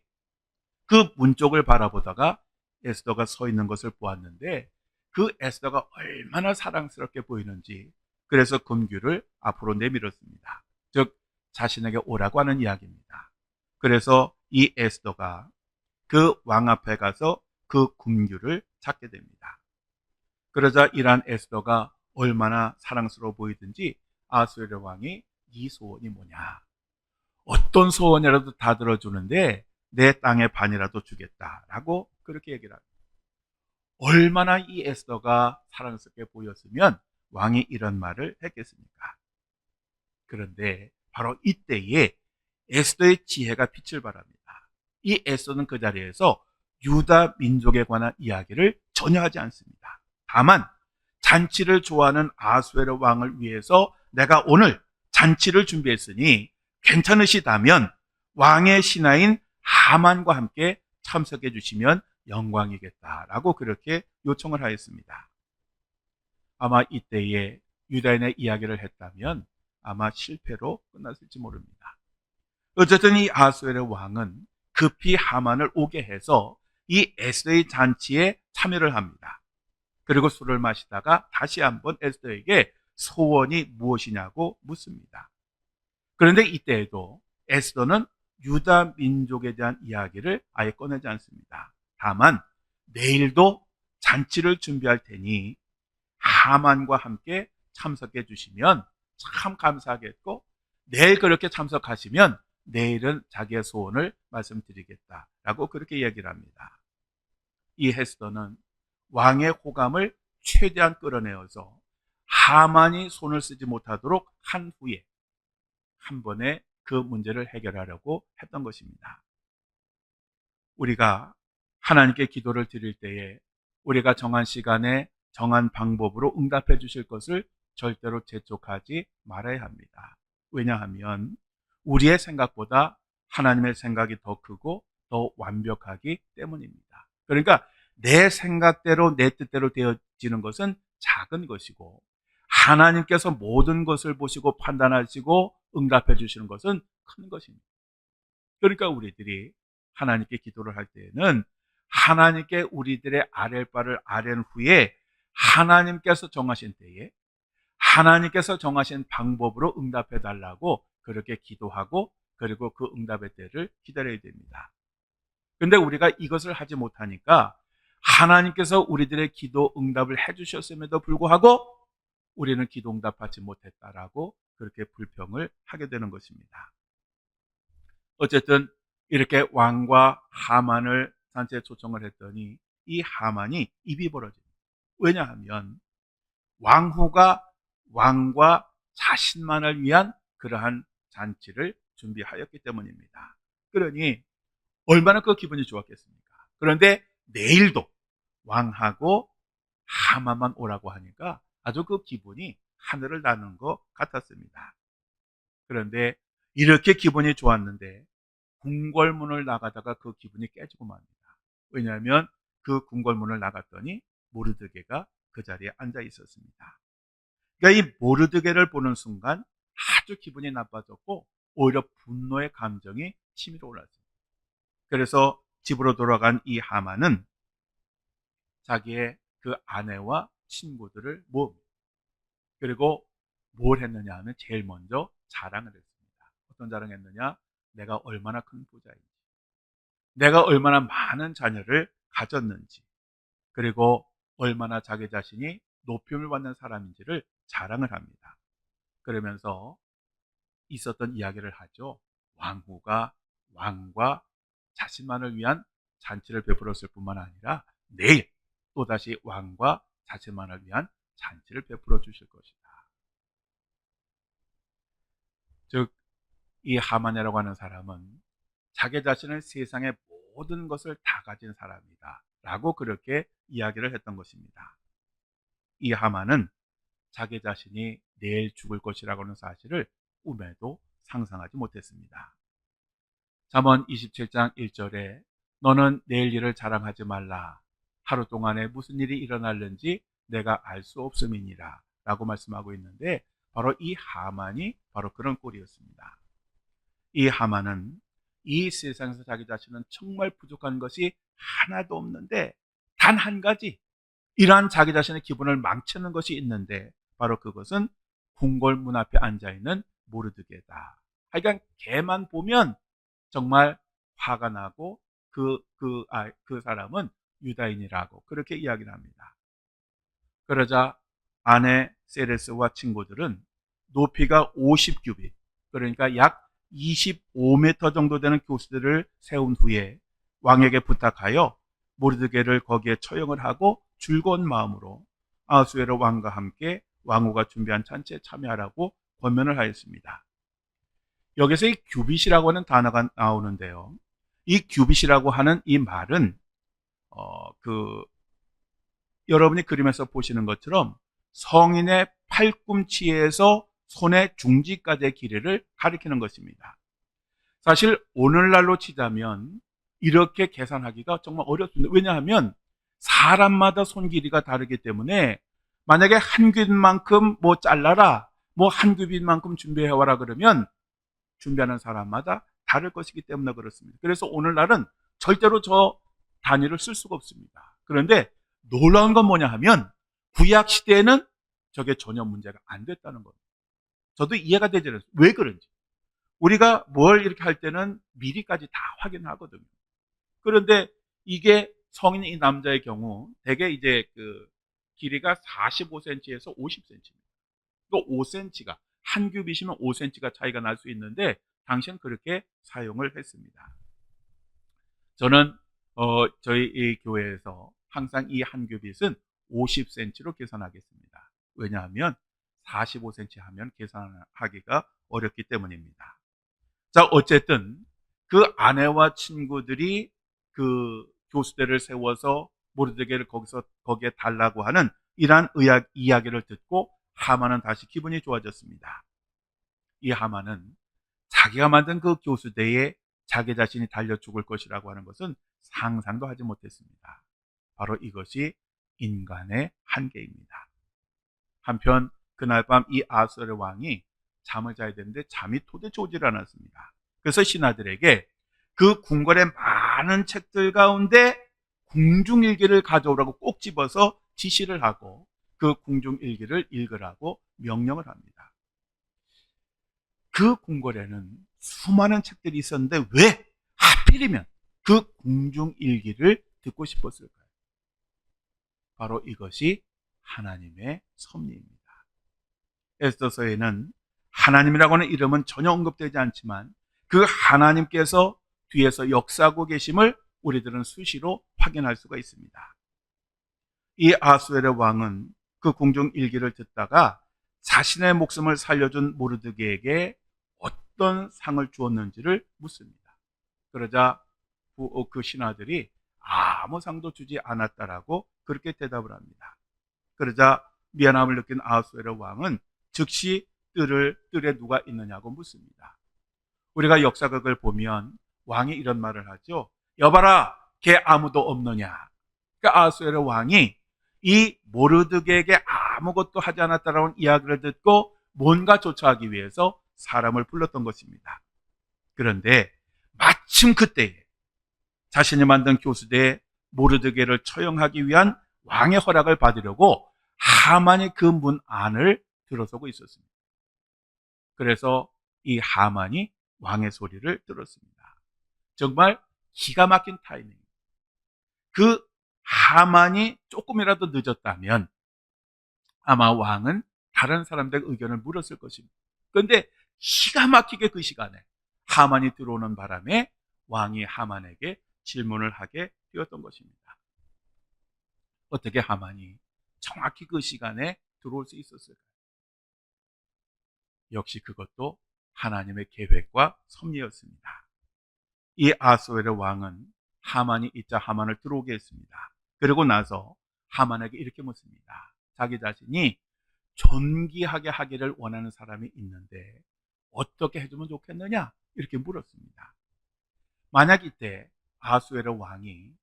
그 문 쪽을 바라보다가 에스더가 서 있는 것을 보았는데 그 에스더가 얼마나 사랑스럽게 보이는지 그래서 금규를 앞으로 내밀었습니다. 즉 자신에게 오라고 하는 이야기입니다. 그래서 이 에스더가 그 왕 앞에 가서 그 금규를 찾게 됩니다. 그러자 이란 에스더가 얼마나 사랑스러워 보이든지 아하수에르 왕이 네 소원이 뭐냐? 어떤 소원이라도 다 들어주는데 내 땅의 반이라도 주겠다라고 그렇게 얘기를 합니다. 얼마나 이 에스더가 사랑스럽게 보였으면 왕이 이런 말을 했겠습니까? 그런데 바로 이때에 에스더의 지혜가 빛을 발합니다. 이 에스더는 그 자리에서 유다 민족에 관한 이야기를 전혀 하지 않습니다. 다만 잔치를 좋아하는 아하수에르 왕을 위해서 내가 오늘 잔치를 준비했으니 괜찮으시다면 왕의 신하인 하만과 함께 참석해 주시면 영광이겠다라고 그렇게 요청을 하였습니다. 아마 이때에 유다인의 이야기를 했다면 아마 실패로 끝났을지 모릅니다. 어쨌든 이 아하수에르 왕은 급히 하만을 오게 해서 이 에스더의 잔치에 참여를 합니다. 그리고 술을 마시다가 다시 한번 에스더에게 소원이 무엇이냐고 묻습니다. 그런데 이때에도 에스더는 유다 민족에 대한 이야기를 아예 꺼내지 않습니다. 다만 내일도 잔치를 준비할 테니 하만과 함께 참석해 주시면 참 감사하겠고, 내일 그렇게 참석하시면 내일은 자기의 소원을 말씀드리겠다라고 그렇게 얘기를 합니다. 이 에스더는 왕의 호감을 최대한 끌어내어서 하만이 손을 쓰지 못하도록 한 후에 한 번에 그 문제를 해결하려고 했던 것입니다. 우리가 하나님께 기도를 드릴 때에 우리가 정한 시간에 정한 방법으로 응답해 주실 것을 절대로 재촉하지 말아야 합니다. 왜냐하면 우리의 생각보다 하나님의 생각이 더 크고 더 완벽하기 때문입니다. 그러니까 내 생각대로 내 뜻대로 되어지는 것은 작은 것이고, 하나님께서 모든 것을 보시고 판단하시고 응답해 주시는 것은 큰 것입니다. 그러니까 우리들이 하나님께 기도를 할 때에는 하나님께 우리들의 아랠 바를 아랜 후에 하나님께서 정하신 때에 하나님께서 정하신 방법으로 응답해 달라고 그렇게 기도하고, 그리고 그 응답의 때를 기다려야 됩니다. 그런데 우리가 이것을 하지 못하니까 하나님께서 우리들의 기도 응답을 해주셨음에도 불구하고 우리는 기도 응답하지 못했다라고 그렇게 불평을 하게 되는 것입니다. 어쨌든 이렇게 왕과 하만을 잔치에 초청을 했더니 이 하만이 입이 벌어집니다. 왜냐하면 왕후가 왕과 자신만을 위한 그러한 잔치를 준비하였기 때문입니다. 그러니 얼마나 그 기분이 좋았겠습니까? 그런데 내일도 왕하고 하만만 오라고 하니까 아주 그 기분이 하늘을 나는 것 같았습니다. 그런데 이렇게 기분이 좋았는데 궁궐문을 나가다가 그 기분이 깨지고 맙니다. 왜냐하면 그 궁궐문을 나갔더니 모르드게가 그 자리에 앉아 있었습니다. 그러니까 이 모르드게를 보는 순간 아주 기분이 나빠졌고 오히려 분노의 감정이 치밀어 올랐습니다. 그래서 집으로 돌아간 이 하만은 자기의 그 아내와 친구들을 모읍니다. 그리고 뭘 했느냐 하면 제일 먼저 자랑을 했습니다. 어떤 자랑했느냐? 내가 얼마나 큰 부자인지, 내가 얼마나 많은 자녀를 가졌는지, 그리고 얼마나 자기 자신이 높임을 받는 사람인지를 자랑을 합니다. 그러면서 있었던 이야기를 하죠. 왕후가 왕과 자신만을 위한 잔치를 베풀었을 뿐만 아니라 내일 또다시 왕과 자신만을 위한 잔치를 베풀어 주실 것이다. 즉, 이 하만이라고 하는 사람은 자기 자신을 세상의 모든 것을 다 가진 사람이다 라고 그렇게 이야기를 했던 것입니다. 이 하만은 자기 자신이 내일 죽을 것이라고 하는 사실을 꿈에도 상상하지 못했습니다. 잠언 27장 1절에 너는 내일 일을 자랑하지 말라. 하루 동안에 무슨 일이 일어날는지 내가 알 수 없음이니라 라고 말씀하고 있는데, 바로 이 하만이 바로 그런 꼴이었습니다. 이 하만은 이 세상에서 자기 자신은 정말 부족한 것이 하나도 없는데 단 한 가지, 이러한 자기 자신의 기분을 망치는 것이 있는데 바로 그것은 궁궐 문 앞에 앉아있는 모르드게다. 하여간 걔만 보면 정말 화가 나고 그 사람은 유다인이라고 그렇게 이야기를 합니다. 그러자 아내 세레스와 친구들은 높이가 50규빗, 그러니까 약 25m 정도 되는 교수들을 세운 후에 왕에게 부탁하여 모르드게를 거기에 처형을 하고 즐거운 마음으로 아하수에르 왕과 함께 왕후가 준비한 잔치에 참여하라고 권면을 하였습니다. 여기서 이 규빗이라고 하는 단어가 나오는데요. 이 규빗이라고 하는 이 말은 여러분이 그림에서 보시는 것처럼 성인의 팔꿈치에서 손의 중지까지의 길이를 가리키는 것입니다. 사실 오늘날로 치자면 이렇게 계산하기가 정말 어렵습니다. 왜냐하면 사람마다 손 길이가 다르기 때문에 만약에 한 규빗만큼 뭐 잘라라, 뭐 한 규빗만큼 준비해와라 그러면 준비하는 사람마다 다를 것이기 때문에 그렇습니다. 그래서 오늘날은 절대로 저 단위를 쓸 수가 없습니다. 그런데 놀라운 건 뭐냐 하면 구약 시대에는 저게 전혀 문제가 안 됐다는 겁니다. 저도 이해가 되지 않아요. 왜 그런지. 우리가 뭘 이렇게 할 때는 미리까지 다 확인하거든요. 그런데 이게 성인 이 남자의 경우 대개 이제 그 길이가 45cm에서 50cm입니다. 또 5cm가 한 규빗이면 5cm가 차이가 날 수 있는데 당시엔 그렇게 사용을 했습니다. 저는 저희 이 교회에서 항상 이 한 규빗은 50cm로 계산하겠습니다. 왜냐하면 45cm 하면 계산하기가 어렵기 때문입니다. 자, 어쨌든 그 아내와 친구들이 그 교수대를 세워서 모르드게를 거기에 달라고 하는 이러한 이야기를 듣고 하만은 다시 기분이 좋아졌습니다. 이 하만은 자기가 만든 그 교수대에 자기 자신이 달려 죽을 것이라고 하는 것은 상상도 하지 못했습니다. 바로 이것이 인간의 한계입니다. 한편 그날 밤 이 아수르 왕이 잠을 자야 되는데 잠이 도대체 오질 않았습니다. 그래서 신하들에게 그 궁궐의 많은 책들 가운데 궁중일기를 가져오라고 꼭 집어서 지시를 하고 그 궁중일기를 읽으라고 명령을 합니다. 그 궁궐에는 수많은 책들이 있었는데 왜 하필이면 그 궁중일기를 듣고 싶었을까요? 바로 이것이 하나님의 섭리입니다. 에스더서에는 하나님이라고 하는 이름은 전혀 언급되지 않지만 그 하나님께서 뒤에서 역사하고 계심을 우리들은 수시로 확인할 수가 있습니다. 이 아수에르 왕은 그 궁중 일기를 듣다가 자신의 목숨을 살려준 모르드게에게 어떤 상을 주었는지를 묻습니다. 그러자 그 신하들이 아무 상도 주지 않았다라고 그렇게 대답을 합니다. 그러자 미안함을 느낀 아수에르 왕은 즉시 뜰에 누가 있느냐고 묻습니다. 우리가 역사극을 보면 왕이 이런 말을 하죠. 여봐라, 걔 아무도 없느냐. 그러니까 아수에르 왕이 이 모르드게에게 아무것도 하지 않았다라는 이야기를 듣고 뭔가 조처하기 위해서 사람을 불렀던 것입니다. 그런데 마침 그때에 자신이 만든 교수대에 모르드게를 처형하기 위한 왕의 허락을 받으려고 하만이 그 문 안을 들어서고 있었습니다. 그래서 이 하만이 왕의 소리를 들었습니다. 정말 기가 막힌 타이밍. 그 하만이 조금이라도 늦었다면 아마 왕은 다른 사람들의 의견을 물었을 것입니다. 그런데 기가 막히게 그 시간에 하만이 들어오는 바람에 왕이 하만에게 질문을 하게 되었던 것입니다. 어떻게 하만이 정확히 그 시간에 들어올 수 있었을까요? 역시 그것도 하나님의 계획과 섭리였습니다. 이 아수에르 왕은 하만이 있자 하만을 들어오게 했습니다. 그리고 나서 하만에게 이렇게 묻습니다. 자기 자신이 존귀하게 하기를 원하는 사람이 있는데 어떻게 해주면 좋겠느냐? 이렇게 물었습니다. 만약 이때 아수에르 왕이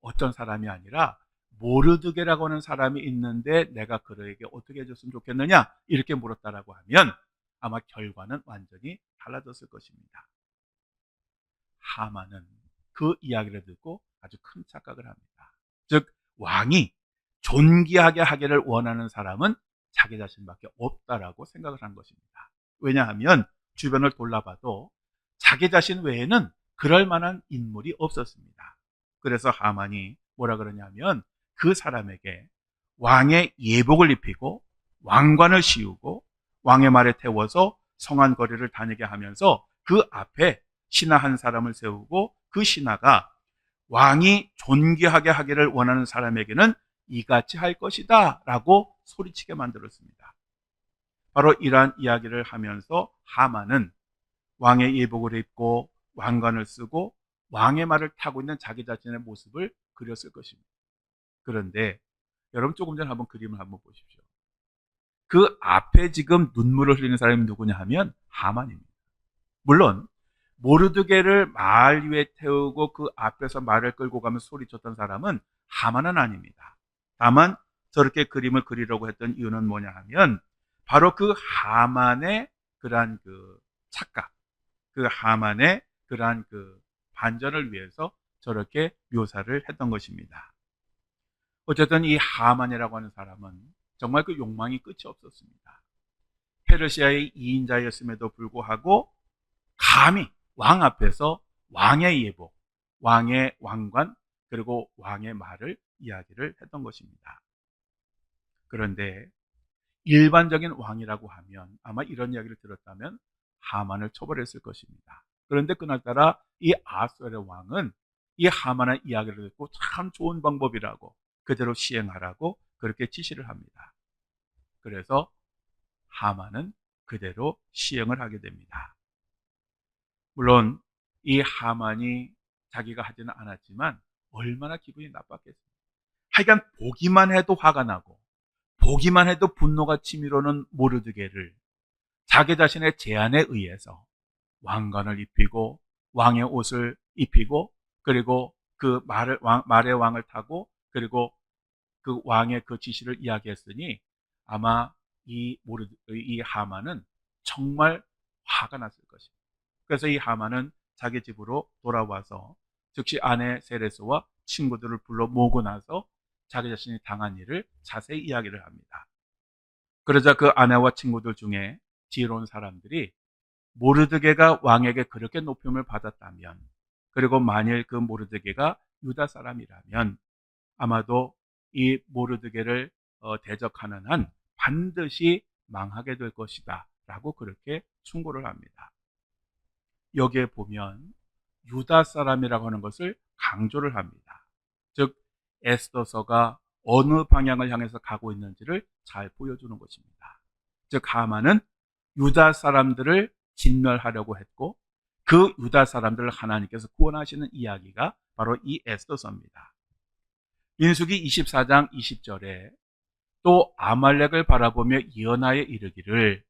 어떤 사람이 아니라 모르드게라고 하는 사람이 있는데 내가 그에게 어떻게 해줬으면 좋겠느냐? 이렇게 물었다라고 하면 아마 결과는 완전히 달라졌을 것입니다. 하만은 그 이야기를 듣고 아주 큰 착각을 합니다. 즉 왕이 존귀하게 하기를 원하는 사람은 자기 자신밖에 없다라고 생각을 한 것입니다. 왜냐하면 주변을 돌아봐도 자기 자신 외에는 그럴 만한 인물이 없었습니다. 그래서 하만이 뭐라 그러냐면 그 사람에게 왕의 예복을 입히고 왕관을 씌우고 왕의 말에 태워서 성안 거리를 다니게 하면서 그 앞에 신하 한 사람을 세우고 그 신하가 왕이 존귀하게 하기를 원하는 사람에게는 이같이 할 것이다 라고 소리치게 만들었습니다. 바로 이러한 이야기를 하면서 하만은 왕의 예복을 입고 왕관을 쓰고 왕의 말을 타고 있는 자기 자신의 모습을 그렸을 것입니다. 그런데 여러분 조금 전에 한번 그림을 한번 보십시오. 그 앞에 지금 눈물을 흘리는 사람이 누구냐 하면 하만입니다. 물론 모르드게를 말 위에 태우고 그 앞에서 말을 끌고 가면서 소리쳤던 사람은 하만은 아닙니다. 다만 저렇게 그림을 그리려고 했던 이유는 뭐냐 하면 바로 그 하만의 그러한 그 착각, 그 하만의 그러한 그 반전을 위해서 저렇게 묘사를 했던 것입니다. 어쨌든 이 하만이라고 하는 사람은 정말 그 욕망이 끝이 없었습니다. 페르시아의 2인자였음에도 불구하고 감히 왕 앞에서 왕의 예복, 왕의 왕관, 그리고 왕의 말을 이야기를 했던 것입니다. 그런데 일반적인 왕이라고 하면 아마 이런 이야기를 들었다면 하만을 처벌했을 것입니다. 그런데 그날따라 이 아수르의 왕은 이 하만의 이야기를 듣고 참 좋은 방법이라고 그대로 시행하라고 그렇게 지시를 합니다. 그래서 하만은 그대로 시행을 하게 됩니다. 물론 이 하만이 자기가 하지는 않았지만 얼마나 기분이 나빴겠습니까? 하여간 보기만 해도 화가 나고 보기만 해도 분노가 치밀어오는 모르드게를 자기 자신의 제안에 의해서 왕관을 입히고 왕의 옷을 입히고 그리고 그 말의 왕을 타고 그리고 그 왕의 그 지시를 이야기했으니 아마 이 하만은 정말 화가 났을 것입니다. 그래서 이 하만은 자기 집으로 돌아와서 즉시 아내 세레스와 친구들을 불러 모으고 나서 자기 자신이 당한 일을 자세히 이야기를 합니다. 그러자 그 아내와 친구들 중에 지혜로운 사람들이 모르드게가 왕에게 그렇게 높임을 받았다면 그리고 만일 그 모르드게가 유다 사람이라면 아마도 이 모르드게를 대적하는 한 반드시 망하게 될 것이다 라고 그렇게 충고를 합니다. 여기에 보면 유다 사람이라고 하는 것을 강조를 합니다. 즉 에스더서가 어느 방향을 향해서 가고 있는지를 잘 보여주는 것입니다. 즉 하만은 유다 사람들을 진멸하려고 했고 그 유다 사람들을 하나님께서 구원하시는 이야기가 바로 이 에스더서입니다. 민수기 24장 20절에 또 아말렉을 바라보며 예언하여 이르기를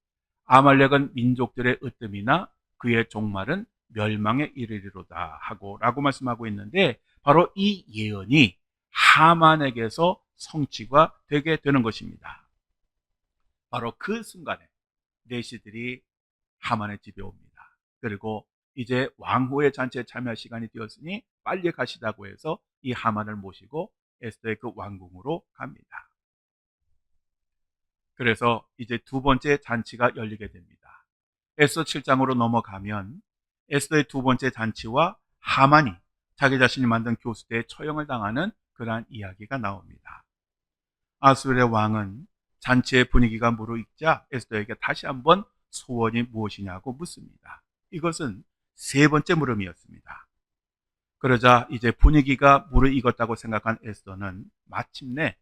아말렉은 민족들의 으뜸이나 그의 종말은 멸망에 이르리로다 하고 라고 말씀하고 있는데 바로 이 예언이 하만에게서 성취가 되게 되는 것입니다. 바로 그 순간에 내시들이 하만의 집에 옵니다. 그리고 이제 왕후의 잔치에 참여할 시간이 되었으니 빨리 가시다고 해서 이 하만을 모시고 에스더의 그 왕궁으로 갑니다. 그래서 이제 두 번째 잔치가 열리게 됩니다. 에스더 7장으로 넘어가면 에스더의 두 번째 잔치와 하만이 자기 자신이 만든 교수대에 처형을 당하는 그러한 이야기가 나옵니다. 아수르의 왕은 잔치의 분위기가 무르익자 에스더에게 다시 한번 소원이 무엇이냐고 묻습니다. 이것은 세 번째 물음이었습니다. 그러자 이제 분위기가 무르익었다고 생각한 에스더는 마침내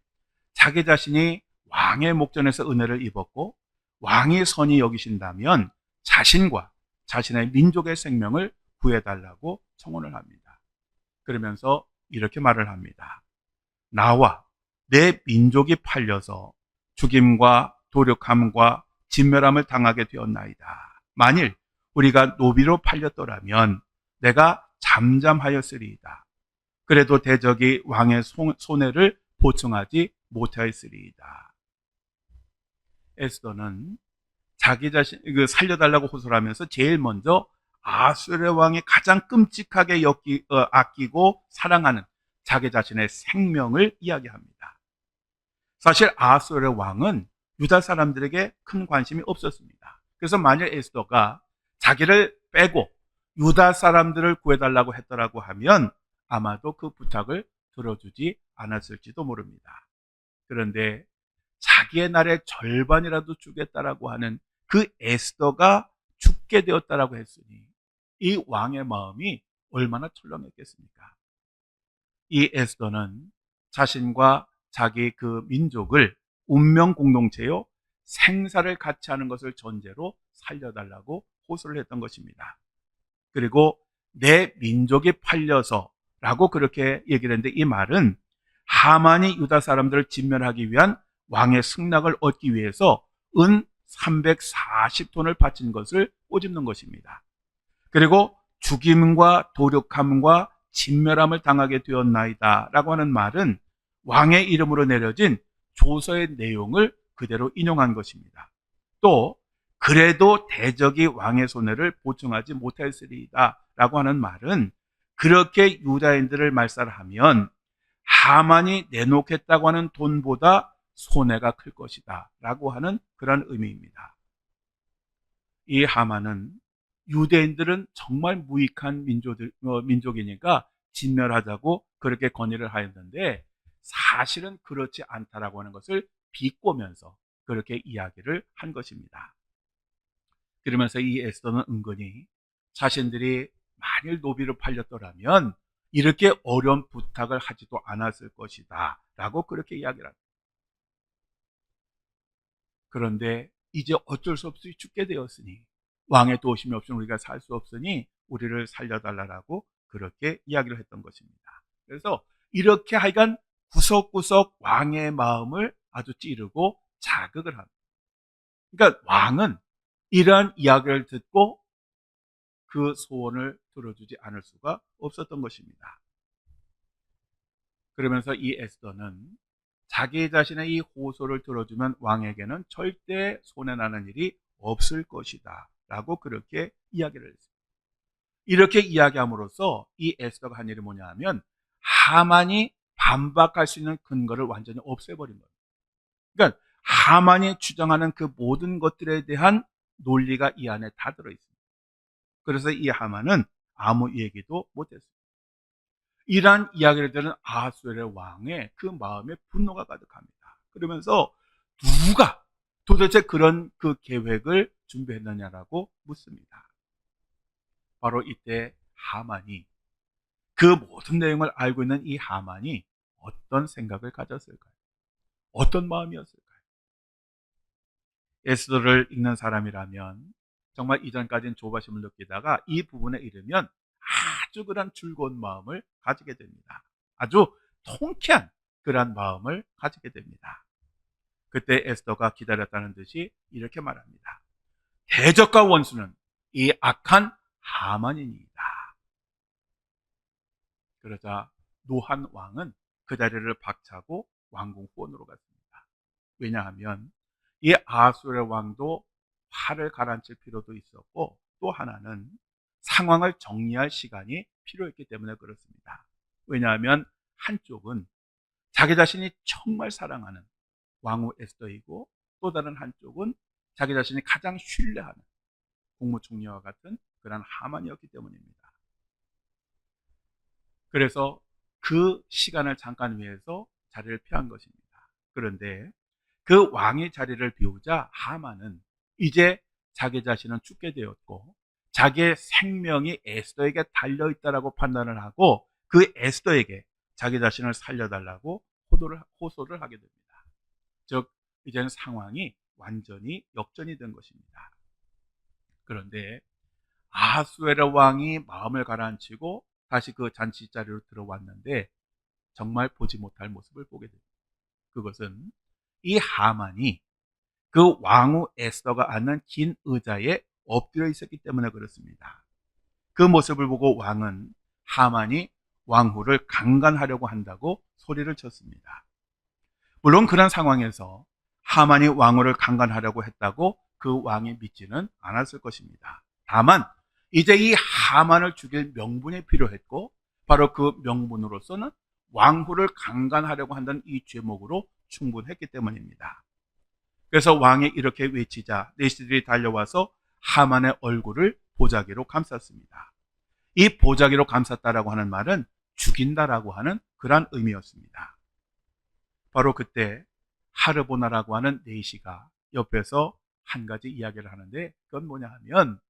자기 자신이 왕의 목전에서 은혜를 입었고 왕이 선히 여기신다면 자신과 자신의 민족의 생명을 구해달라고 청혼을 합니다. 그러면서 이렇게 말을 합니다. 나와 내 민족이 팔려서 죽임과 도륙함과 진멸함을 당하게 되었나이다. 만일 우리가 노비로 팔렸더라면 내가 잠잠하였으리이다. 그래도 대적이 왕의 손해를 보충하지 못하였으리이다. 에스더는 자기 자신 살려달라고 호소를 하면서 제일 먼저 아수르 왕이 가장 끔찍하게 아끼고 사랑하는 자기 자신의 생명을 이야기합니다. 사실 아수르 왕은 유다 사람들에게 큰 관심이 없었습니다. 그래서 만약 에스더가 자기를 빼고 유다 사람들을 구해달라고 했더라고 하면 아마도 그 부탁을 들어주지 않았을지도 모릅니다. 그런데 자기의 날의 절반이라도 주겠다라고 하는 그 에스더가 죽게 되었다라고 했으니 이 왕의 마음이 얼마나 철렁했겠습니까? 이 에스더는 자신과 자기 그 민족을 운명 공동체요 생사를 같이 하는 것을 전제로 살려달라고 호소를 했던 것입니다. 그리고 내 민족이 팔려서 라고 그렇게 얘기를 했는데 이 말은 하만이 유다 사람들을 진멸하기 위한 왕의 승낙을 얻기 위해서 은 340톤을 바친 것을 꼬집는 것입니다. 그리고 죽임과 도륙함과 진멸함을 당하게 되었나이다 라고 하는 말은 왕의 이름으로 내려진 조서의 내용을 그대로 인용한 것입니다. 또 그래도 대적이 왕의 손해를 보충하지 못했으리이다 라고 하는 말은 그렇게 유다인들을 말살하면 하만이 내놓겠다고 하는 돈보다 손해가 클 것이다 라고 하는 그런 의미입니다. 이 하만은 유대인들은 정말 무익한 민족이니까 진멸하자고 그렇게 건의를 하였는데 사실은 그렇지 않다라고 하는 것을 비꼬면서 그렇게 이야기를 한 것입니다. 그러면서 이 에스더는 은근히 자신들이 만일 노비로 팔렸더라면 이렇게 어려운 부탁을 하지도 않았을 것이다 라고 그렇게 이야기를 합니다. 그런데 이제 어쩔 수 없이 죽게 되었으니 왕의 도우심이 없으면 우리가 살 수 없으니 우리를 살려달라고 그렇게 이야기를 했던 것입니다. 그래서 이렇게 하여간 구석구석 왕의 마음을 아주 찌르고 자극을 합니다. 그러니까 왕은 이러한 이야기를 듣고 그 소원을 들어주지 않을 수가 없었던 것입니다. 그러면서 이 에스더는 자기 자신의 이 호소를 들어주면 왕에게는 절대 손해나는 일이 없을 것이다 라고 그렇게 이야기를 했습니다. 이렇게 이야기함으로써 이 에스더가 한 일이 뭐냐 하면 하만이 반박할 수 있는 근거를 완전히 없애버린 거예요. 그러니까 하만이 주장하는 그 모든 것들에 대한 논리가 이 안에 다 들어있습니다. 그래서 이 하만은 아무 얘기도 못했습니다. 이러한 이야기를 들은 아하수엘의 왕의 그 마음에 분노가 가득합니다. 그러면서 누가 도대체 그런 그 계획을 준비했느냐라고 묻습니다. 바로 이때 하만이, 그 모든 내용을 알고 있는 이 하만이 어떤 생각을 가졌을까요? 어떤 마음이었을까요? 에스더를 읽는 사람이라면 정말 이전까지는 조바심을 느끼다가 이 부분에 이르면 아주 그런 즐거운 마음을 가지게 됩니다. 아주 통쾌한 그런 마음을 가지게 됩니다. 그때 에스더가 기다렸다는 듯이 이렇게 말합니다. 대적과 원수는 이 악한 하만이니이다. 그러자 노한 왕은 그 자리를 박차고 왕궁 후원으로 갔습니다. 왜냐하면 이 아하수엘 왕도 화를 가라앉힐 필요도 있었고 또 하나는 상황을 정리할 시간이 필요했기 때문에 그렇습니다. 왜냐하면 한쪽은 자기 자신이 정말 사랑하는 왕후 에스더이고 또 다른 한쪽은 자기 자신이 가장 신뢰하는 국무총리와 같은 그런 하만이었기 때문입니다. 그래서 그 시간을 잠깐 위해서 자리를 피한 것입니다. 그런데 그 왕의 자리를 비우자 하만은 이제 자기 자신은 죽게 되었고 자기의 생명이 에스더에게 달려있다라고 판단을 하고 그 에스더에게 자기 자신을 살려달라고 호소를 하게 됩니다. 즉 이제는 상황이 완전히 역전이 된 것입니다. 그런데 아하수에르 왕이 마음을 가라앉히고 다시 그 잔치 자리로 들어왔는데 정말 보지 못할 모습을 보게 됩니다. 그것은 이 하만이 그 왕후 에스더가 앉는 긴 의자에 엎드려 있었기 때문에 그렇습니다. 그 모습을 보고 왕은 하만이 왕후를 강간하려고 한다고 소리를 쳤습니다. 물론 그런 상황에서 하만이 왕후를 강간하려고 했다고 그 왕이 믿지는 않았을 것입니다. 다만 이제 이 하만을 죽일 명분이 필요했고 바로 그 명분으로서는 왕후를 강간하려고 한다는 이 죄목으로 충분했기 때문입니다. 그래서 왕이 이렇게 외치자 내시들이 달려와서 하만의 얼굴을 보자기로 감쌌습니다. 이 보자기로 감쌌다라고 하는 말은 죽인다라고 하는 그런 의미였습니다. 바로 그때 하르보나라고 하는 내시가 옆에서 한 가지 이야기를 하는데 그건 뭐냐 하면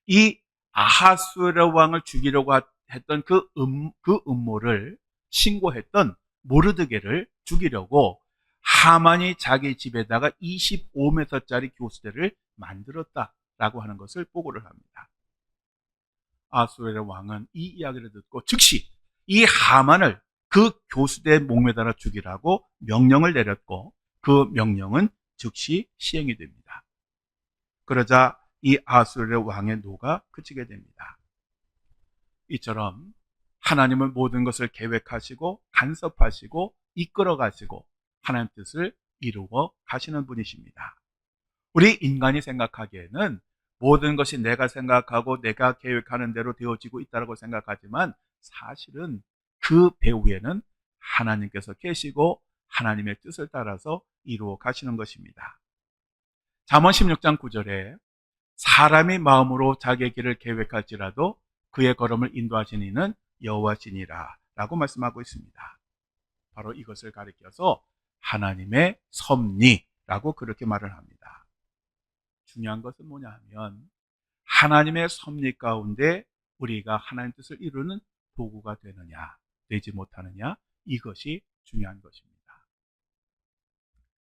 이 아하수에르 왕을 죽이려고 했던 그 음모를 신고했던 모르드게를 죽이려고 하만이 자기 집에다가 25m짜리 교수대를 만들었다라고 하는 것을 보고를 합니다. 아하수에르 왕은 이 이야기를 듣고 즉시 이 하만을 그 교수대에 목매달아 죽이라고 명령을 내렸고 그 명령은 즉시 시행이 됩니다. 그러자 이 아하수에르 왕의 노가 그치게 됩니다. 이처럼 하나님은 모든 것을 계획하시고 간섭하시고 이끌어 가시고 하나님 뜻을 이루어 가시는 분이십니다. 우리 인간이 생각하기에는 모든 것이 내가 생각하고 내가 계획하는 대로 되어지고 있다고 생각하지만 사실은 그 배후에는 하나님께서 계시고 하나님의 뜻을 따라서 이루어 가시는 것입니다. 잠언 16장 9절에 사람이 마음으로 자기의 길을 계획할지라도 그의 걸음을 인도하시는 이는 여호와시니라 라고 말씀하고 있습니다. 바로 이것을 가리켜서 하나님의 섭리라고 그렇게 말을 합니다. 중요한 것은 뭐냐 하면 하나님의 섭리 가운데 우리가 하나님 뜻을 이루는 도구가 되느냐 되지 못하느냐, 이것이 중요한 것입니다.